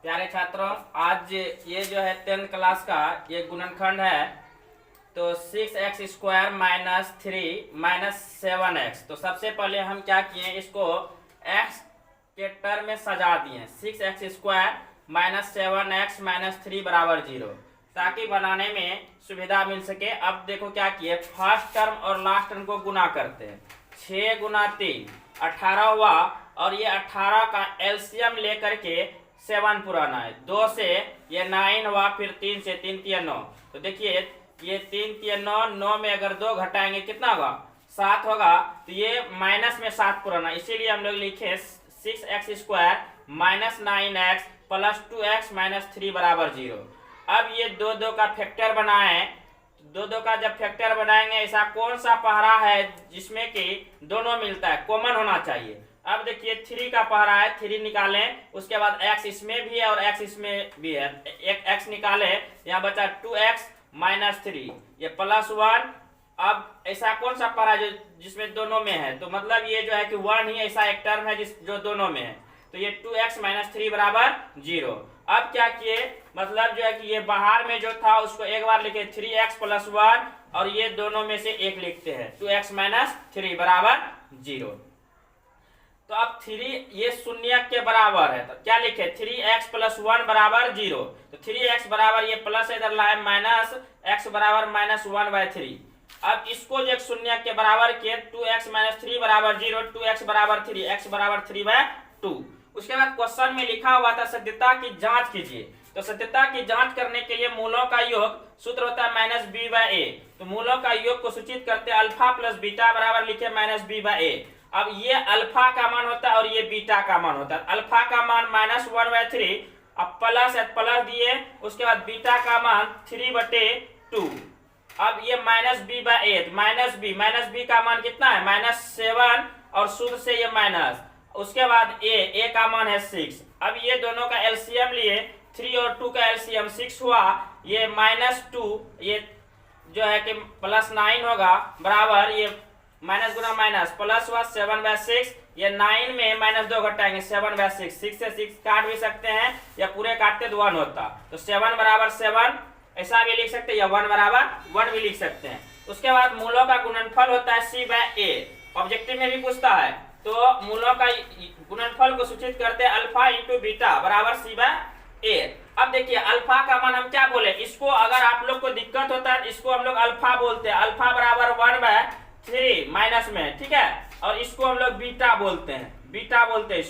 प्यारे छात्रों, आज ये जो है 10th क्लास का ये गुणनखंड है। तो 6x² माइनस 3 माइनस 7x। तो सबसे पहले हम क्या किए, इसको x के टर्म में सजा दिए। 6x² माइनस 7x माइनस 3 बराबर 0, ताकि बनाने में सुविधा मिल सके। अब देखो क्या किए, फर्स्ट टर्म और लास्ट टर्म को गुना करते हैं। 6 गुना 3 18 हुआ, और ये 18 का एलसीएम लेकर के 7 पुराना है। 2 से ये 9 हुआ, फिर 3 से 3 3 9। तो देखिए ये 3 3 9, 9 में अगर 2 घटाएंगे कितना होगा, 7 होगा। तो ये माइनस में 7 पुराना, इसीलिए हम लोग लिखे 6x² minus 9x plus 2x minus 3 बराबर 0। अब ये 2 2 का फैक्टर बनाए। 2 2 का जब फैक्टर बनाएंगे, ऐसा कौन सा पहरा है जिसमें कि दोनों मिलता है, कॉमन होना चाहिए। अब देखिए 3 का पहरा है, 3 निकालें, उसके बाद x इसमें भी है और x इसमें भी है, एक x निकाले, यहाँ बचा 2x माइनस 3, ये प्लस 1। अब ऐसा कौन सा पहरा है जिसमें दोनों में है, तो मतलब ये जो है कि 1 ही ऐसा एक टर्म है जो दोनों में है। तो ये 2x माइनस 3 बराबर 0। अब क्या किए, मतलब जो है कि ये बाहर में जो था उसको एक बार लिखे 3x प्लस 1, और ये दोनों में से एक लिखते हैं 2x माइनस 3 बराबर 0। तो अब 3 ये शून्य के बराबर है, तो क्या लिखे 3x प्लस 1 बराबर 0। तो 3x बराबर ये प्लस इधर लाए माइनस x बराबर माइनस 1/3। अब इसको जो एक शून्य के बराबर किए, 2x माइनस 3 बराबर 0, 2x बराबर 3, x बराबर 3/2। उसके बाद क्वेश्चन में लिखा हुआ था सत्यता की जांच कीजिए। तो सत्यता की जांच करने के लिए मूलों का योग सूत्र होता है माइनस b/a। तो मूलों का योग को सूचित करते अल्फा प्लस बीटा बराबर लिखे माइनस b/a। अब ये अल्फा का मान होता है और ये बीटा का मान होता है। अल्फा का मान माइनस 1/3, अब प्लस दिए, उसके बाद बीटा का मान 3/2। अब ये माइनस b/a, माइनस बी का मान कितना है, माइनस 7, और सूत्र से ये माइनस, उसके बाद a का मान है 6। अब ये दोनों का एलसीएम लिए, 3 और 2 का एलसीएम 6 हुआ, ये -2, ये जो है कि +9 होगा, बराबर ये माइनस गुना माइनस प्लस हुआ 7/6। ये 9 में -2 घटाएंगे 7/6, 6 से 6 काट भी सकते हैं, या पूरे काटते तो 1 होता। तो 7 बराबर 7 ऐसा भी लिख सकते हैं, या 1 बराबर 1 भी लिख सकते हैं। उसके बाद मूलों का गुणनफल होता है c/a, ऑब्जेक्टिव में भी पूछता है। तो मूलों का गुणनफल को सूचित करते हैं अल्फा इंटू बीटा बराबर c/a। अब देखिए अल्फा का मान हम क्या बोले, इसको अगर आप लोग को दिक्कत होता है इसको हम लोग अल्फा बोलते हैं। अल्फा बराबर 1/3 माइनस में, ठीक है। और इसको हम लोग बीटा बोलते हैं, बीटा बोलते हैं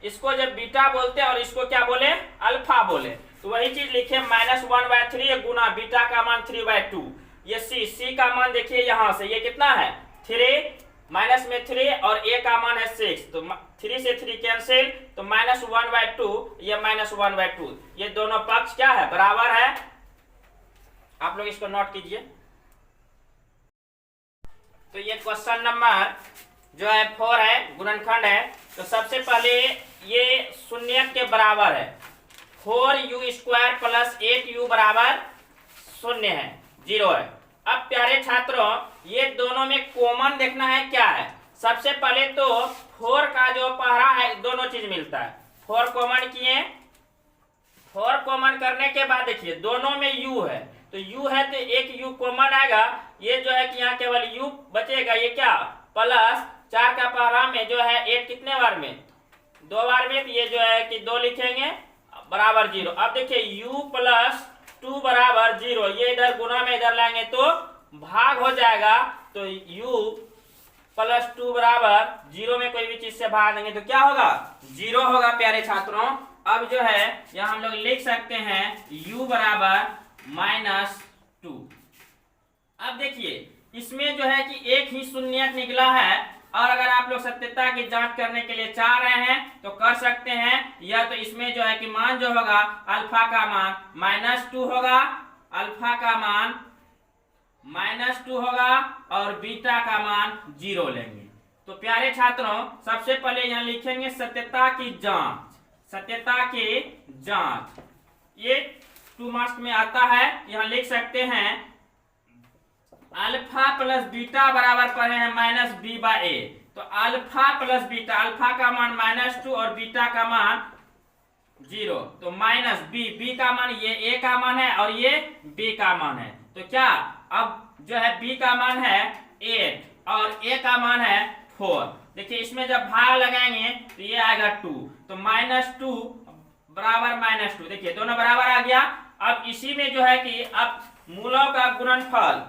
इसको जब बीटा बोलते हैं, और इसको क्या बोले, अल्फा बोले। तो वही चीज लिखे -1/3 गुना बीटा का मान 3/2। ये c का मान देखिए यहाँ से, ये कितना है 3, माइनस में 3, और a का मान है 6। तो 3 से 3 कैंसिल, तो -1/2, ये -1/2। ये दोनों पक्ष क्या है, बराबर है। आप लोग इसको नोट कीजिए। तो ये क्वेश्चन नंबर जो है 4 है, गुणनखंड है। तो सबसे पहले ये शून्य के बराबर है, 4u² प्लस 8u बराबर 0 है, 0 है। अब प्यारे छात्रों, ये दोनों में कॉमन देखना है क्या है। सबसे पहले तो 4 का जो पहरा है, दोनों चीज मिलता है। 4 कॉमन किए, 4 कॉमन करने के बाद देखिए दोनों में u है, तो u है तो एक u कॉमन आएगा। ये जो है कि यहाँ केवल u बचेगा, ये क्या प्लस 4 का पहरा में जो है 8 कितने बार में, 2 बार में, तो ये जो है कि 2 लिखेंगे बराबर 0। अब देखिए u प्लस 2 बराबर 0, ये इधर गुना में इधर लाएंगे तो भाग हो जाएगा। तो u प्लस 2 बराबर 0 में कोई भी चीज से भाग देंगे तो क्या होगा, 0 होगा प्यारे छात्रों। अब जो है यहाँ हम लोग लिख सकते हैं u बराबर -2। अब देखिए इसमें जो है कि एक ही शून्य निकला है, और अगर आप लोग सत्यता की जांच करने के लिए चाह रहे हैं तो कर सकते हैं। या तो इसमें जो है कि मान जो होगा, अल्फा का मान -2 होगा, अल्फा का मान -2 होगा, और बीटा का मान 0 लेंगे। तो प्यारे छात्रों, सबसे पहले यहाँ लिखेंगे सत्यता की जांच, सत्यता की जांच। ये 2 मार्क्स में आता है, यहाँ लिख सकते हैं अल्फा प्लस बीटा बराबर पढ़े हैं -b/a। तो अल्फा प्लस बीटा, अल्फा का मान -2 और बीटा का मान 0, तो माइनस बी, बी का मान ये ए का मान है और ये बी का मान है। तो क्या अब जो है बी का मान है 8 और ए का मान है 4। देखिए इसमें जब भाग लगाएंगे तो ये आएगा 2, तो -2 बराबर -2। देखिए दोनों बराबर आ गया। अब इसी में जो है कि अब मूलों का गुणनफल,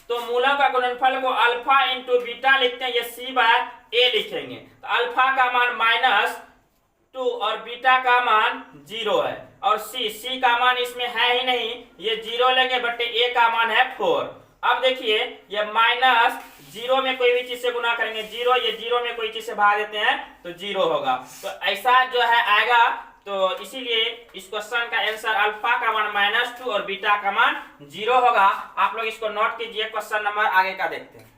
तो मूलों का गुणनफल को अल्फा इंटू बीटा लिखते हैं, ये c/a लिखेंगे। तो अल्फा का मान -2 और बीटा का मान 0 है, और c का मान इसमें है ही नहीं, ये 0 लेंगे, बटे a का मान है 4। अब देखिए ये -0 में कोई भी चीज से गुना करेंगे 0, ये 0 में कोई चीज से भाग देते हैं तो 0 होगा। तो ऐसा जो है आएगा। तो इसीलिए इस क्वेश्चन का आंसर अल्फा का मान -2 और बीटा का मान 0 होगा। आप लोग इसको नोट कीजिए। क्वेश्चन नंबर आगे का देखते हैं।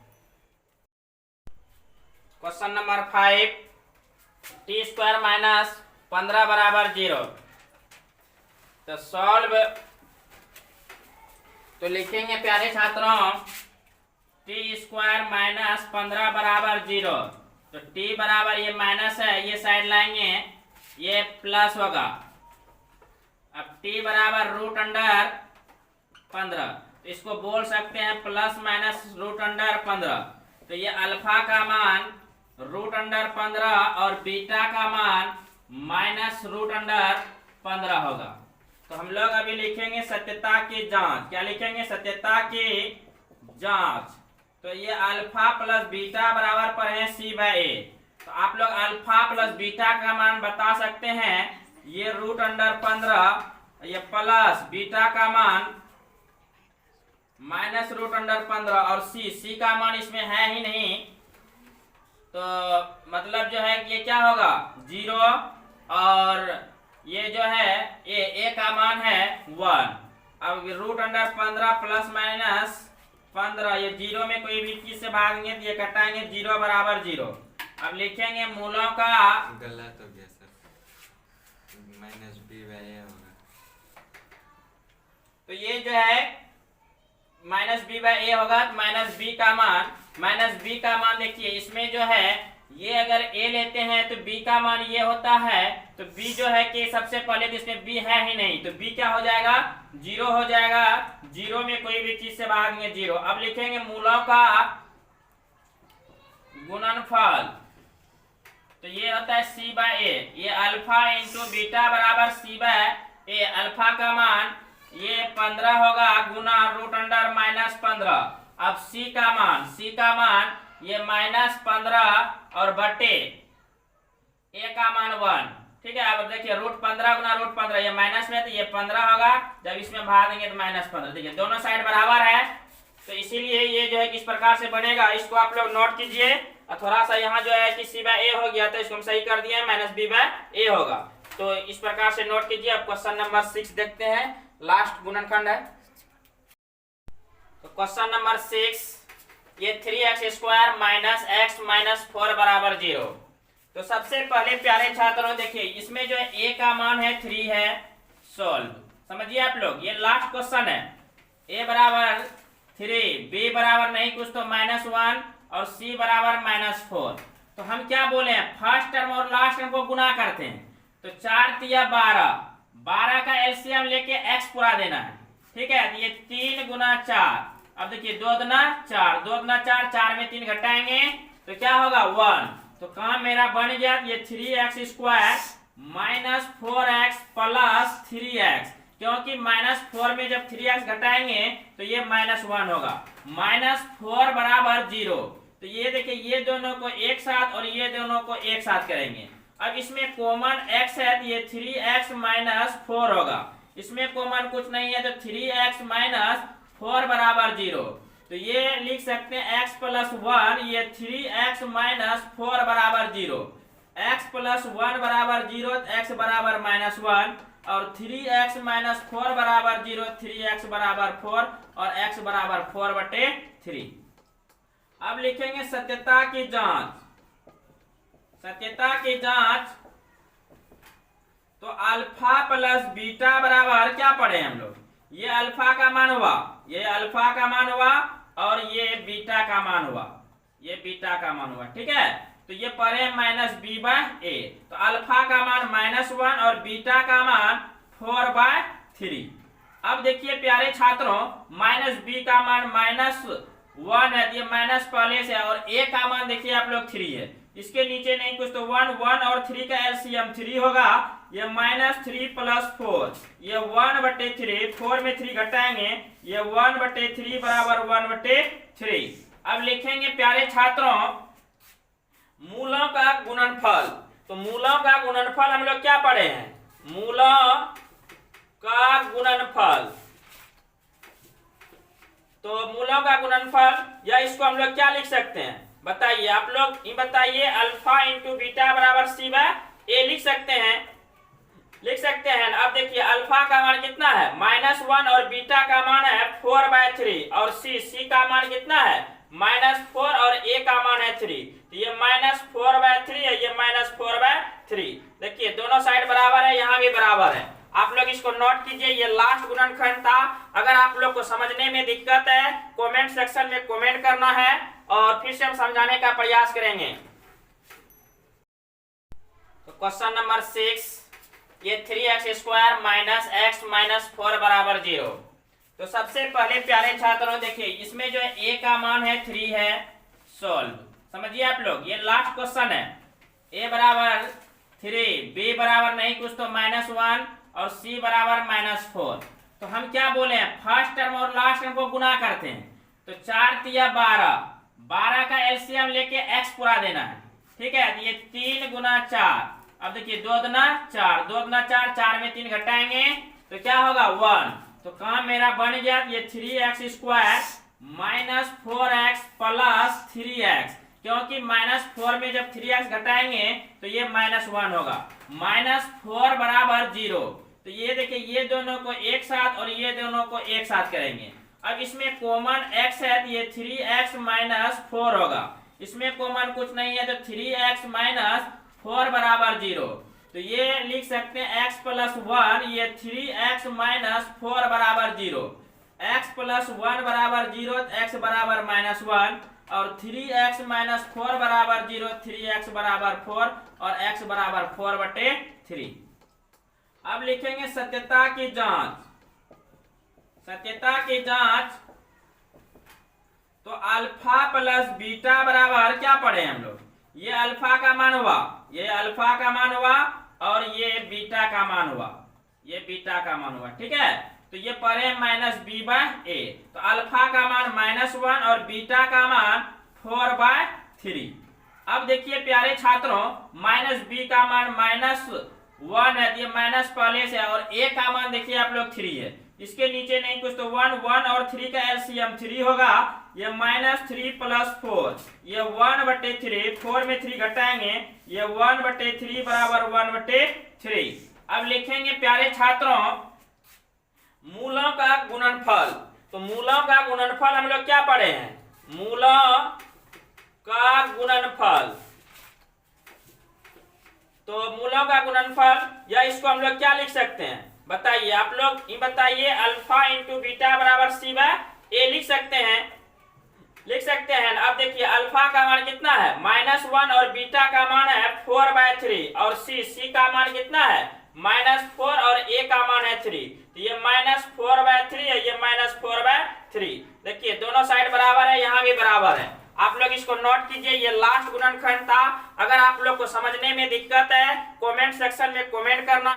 क्वेश्चन नंबर 5, t² - 15 बराबर 0। तो सॉल्व, तो लिखेंगे प्यारे छात्रों t² - 15 बराबर 0। तो t बराबर ये माइनस है, ये साइड लाएंगे, ये प्लस होगा। अब t बराबर √15, तो इसको बोल सकते हैं ±√15। तो ये अल्फा का मान √15 और बीटा का मान -√15 होगा। तो हम लोग अभी लिखेंगे सत्यता की जांच। क्या लिखेंगे? सत्यता की जांच। तो ये अल्फा प्लस बीटा बराबर पर है c/a। तो आप लोग अल्फा प्लस बीटा का मान बता सकते हैं। ये √15, ये प्लस बीटा का मान -√15 और c का मान इसमें है ही नहीं, तो मतलब जो है कि ये क्या होगा 0, और ये जो है ए का मान है 1। अब √15 प्लस -15, ये 0 में कोई भी चीज से भागेंगे तो ये कटाएंगे, 0 बराबर 0। अब लिखेंगे मूलों का, गलत हो गया सर, -b/a होगा। तो ये जो है -b/a होगा। तो -b का मान देखिए इसमें जो है, ये अगर a लेते हैं तो b का मान ये होता है। तो b जो है कि सबसे पहले तो इसमें b है ही नहीं, तो b क्या हो जाएगा 0 हो जाएगा। 0 में कोई भी चीज से भागेंगे 0। अब लिखेंगे मूलों का गुणनफल। तो ये होता है c/a, ये अल्फा इंटू बीटा बराबर c/a। अल्फा का मान ये 15 होगा गुना √15। अब c का मान ये -15 और बटे a का मान 1। ठीक है। अब देखिए √15 गुना √15, ये माइनस में तो ये 15 होगा, जब इसमें भाग देंगे तो -15। देखिए दोनों साइड बराबर है, तो इसीलिए ये जो है किस प्रकार से बनेगा, इसको आप लोग नोट कीजिए। और थोड़ा सा यहाँ जो है कि c/a हो गया, तो इसको हम सही कर दिए, -b/a होगा। तो इस प्रकार से नोट कीजिए। अब क्वेश्चन नंबर 6 देखते हैं, लास्ट गुणनखंड है। तो क्वेश्चन नंबर 6, ये 3x² - x - 4 बराबर 0। तो सबसे पहले प्यारे छात्रों देखिए इसमें जो है a का मान है 3 है, सॉल्व। समझिए आप लोग, ये लास्ट क्वेश्चन है। a बराबर 3, b बराबर नहीं कुछ तो -1 और c बराबर -4। तो हम क्या बोले हैं, फर्स्ट टर्म और लास्ट टर्म को गुना करते हैं। तो 4 तिया 12 का एलसीएम लेके x पूरा देना है। ठीक है। तो ये 3 गुना 4। अब देखिए 2 दूना 4, 2 दूना 4, 4 में 3 घटाएंगे तो क्या होगा 1। तो काम मेरा बन गया। ये 3x² - 4x प्लस 3x, क्योंकि -4 में जब 3x घटाएंगे तो ये -1 होगा। -4 बराबर 0। तो ये देखिए ये दोनों को एक साथ और ये दोनों को एक साथ करेंगे। अब इसमें कॉमन x है, तो ये 3x - 4 होगा। इसमें कॉमन कुछ नहीं है, तो 3x - 4 बराबर 0। तो ये लिख सकते हैं x + 1, ये 3x - 4 बराबर 0। x + 1 बराबर 0, तो x बराबर -1, और 3x - 4 बराबर 0, 3x बराबर 4 और x बराबर 4/3। अब लिखेंगे सत्यता की जांच। सत्यता की जांच, तो अल्फा प्लस बीटा बराबर क्या पढ़े हम लोग, ये अल्फा का मान हुआ, ये अल्फा का मान हुआ और ये बीटा का मान हुआ, ये बीटा का मान हुआ। ठीक है। तो ये पढ़े -b/a। तो अल्फा का मान -1 और बीटा का मान 4/3। अब देखिए प्यारे छात्रों, -b का मान -1 है, तो ये माइनस पहले से है, और a का मान देखिए आप लोग 3 है, इसके नीचे नहीं कुछ, तो 1 और 3 का एलसीएम 3 होगा। ये -3 + 4, ये 1/3, 4 में 3 घटाएंगे, ये 1/3 बराबर 1/3। अब लिखेंगे प्यारे छात्रों मूलों का गुणनफल। तो मूलों का गुणनफल हम लोग क्या पढ़े हैं? मूलों का गुणनफल। तो मूलों का गुणनफल, या इसको हम लोग क्या लिख सकते हैं बताइए आप लोग, ये बताइए। अल्फा इंटू बीटा बराबर c/a लिख सकते हैं, लिख सकते हैं। अब देखिए अल्फा का मान कितना है -1 और बीटा का मान है 4/3, और c का मान कितना है -4 और a का मान है 3, तो ये -4/3 है, ये -4/3। देखिए दोनों साइड बराबर है, यहाँ भी बराबर है। आप लोग इसको नोट कीजिए, ये लास्ट गुणनखंड था। अगर आप लोग को समझने में दिक्कत है, कमेंट सेक्शन में कमेंट करना है और फिर से हम समझाने का प्रयास करेंगे। तो क्वेश्चन नंबर 6, ये 3x² - x - 4 बराबर 0। तो सबसे पहले प्यारे छात्रों देखिए, इसमें जो है a का मान है 3 है, सॉल्व। समझिए आप लोग, ये लास्ट क्वेश्चन है। a बराबर 3, b बराबर नहीं कुछ तो -1 और c बराबर -4। तो हम क्या बोले हैं, फर्स्ट टर्म और लास्ट टर्म को गुना करते हैं। तो 4 तिया 12 का एलसीएम लेके x पूरा देना है, ठीक है। तो ये 3 × 4, अब देखिए 2 दूना 4, 2 दूना 4, 4 में 3 घटाएंगे तो क्या होगा 1। तो काम मेरा बन गया, ये 3x² - 4x + 3x, क्योंकि -4 में जब 3x घटाएंगे तो ये -1 होगा। -4 बराबर 0। तो ये देखिए, ये दोनों को एक साथ और ये दोनों को एक साथ करेंगे। अब इसमें कॉमन x है, तो ये 3x - 4 होगा। इसमें कॉमन कुछ नहीं है, तो 3x - 4 बराबर 0। तो ये लिख सकते हैं x + 1, ये 3x - 4 बराबर 0। x + 1 बराबर 0, x बराबर -1, और 3x - 4 बराबर 0, 3x बराबर 4, और x बराबर 4/3। अब लिखेंगे सत्यता की जांच। सत्यता की जांच, तो अल्फा + बीटा बराबर क्या पढ़े हम लोग, ये अल्फा का मान हुआ, ये अल्फा का मान हुआ, और ये बीटा का मान हुआ, ये बीटा का मान हुआ, ठीक है। तो ये पढ़े -b/a। तो अल्फा का मान -1 और बीटा का मान 4/3। अब देखिए प्यारे छात्रों, -b का मान -1 है, ये माइनस पहले से है, और a का मान देखिए आप लोग 3 है, इसके नीचे नहीं कुछ, तो 1 और 3 का एलसीएम 3 होगा। ये -3 + 4, ये 1/3, 4 में 3 घटाएंगे, ये 1/3 बराबर 1/3। अब लिखेंगे प्यारे छात्रों मूलों का गुणनफल। तो मूलों का गुणनफल हम लोग क्या पढ़े हैं, मूलों का गुणनफल। तो मूलों का गुणनफल, या इसको हम लोग क्या लिख सकते हैं बताइए आप लोग, ये बताइए। अल्फा इंटू बीटा बराबर c/a लिख सकते हैं, लिख सकते हैं। अब देखिए अल्फा का मान कितना है -1 और बीटा का मान है 4/3, और c का मान कितना है -4 और a का मान है 3, तो ये -4/3 है, ये -4/3। देखिए दोनों साइड बराबर है, यहाँ भी बराबर है। आप लोग इसको नोट कीजिए, ये लास्ट गुणनखंड था। अगर आप लोग को समझने में दिक्कत है, कमेंट सेक्शन में कमेंट करना।